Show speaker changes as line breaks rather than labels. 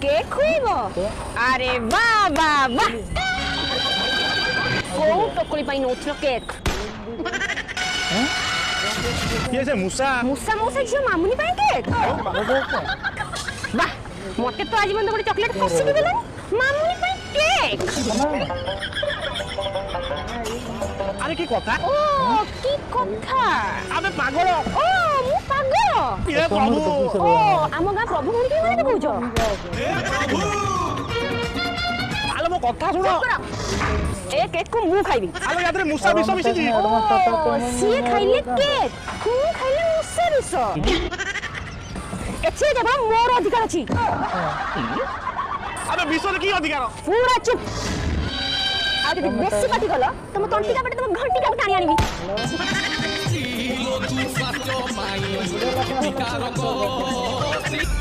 cake খুইব আরে বাহ বাহ বাহ কোন টকলি পাই নউছিল কেক
কিଏ ସେ ମୂଷା
মুসা মুসা ঝিও মামুনি পাই কেক বাহ মতে তো আজ পর্যন্ত গোটে চকলেট ফসিকি দেলে মামুনি পাই কেক
আরে কি কথা
ও কি কথা
ଆମେ ପାଗଳ
ও মু পাগল
ଏ ପ୍ରଭୁ
ও ଆମ ଗାଁ ପ୍ରଭୁ ଗୁଡିକ ମାନେ କହୁଛ
ଆଲୋ ମୋ କଥା ଶୁଣ
ଏ କେକ୍ କୁ ମୁଁ ଖାଇବି
ଆଲୋ ୟାଥିରେ ମୂଷା ବିଷ ମିଶିଛି
ও ସିଏ ଖାଇଲେ କେକ୍ ମୁଁ ଖାଇଲେ ମୁସା ବିଷ ଏଥିରେ କେବଳ ମୋର ଅଧିକାର ଅଛି
ଆବେ ବିଷରେ କି ଅଧିକାର
ପୁରା ଚୁପ୍ ଆଉ ଯଦି ବେଶୀ ପାଟି କଲ ତମ ତଣ୍ଟିକା ପଟେ ତମ ଘଣ୍ଟିକାକୁ ଟାଣି ଆଣିବି
Lo tu fatto mai, caro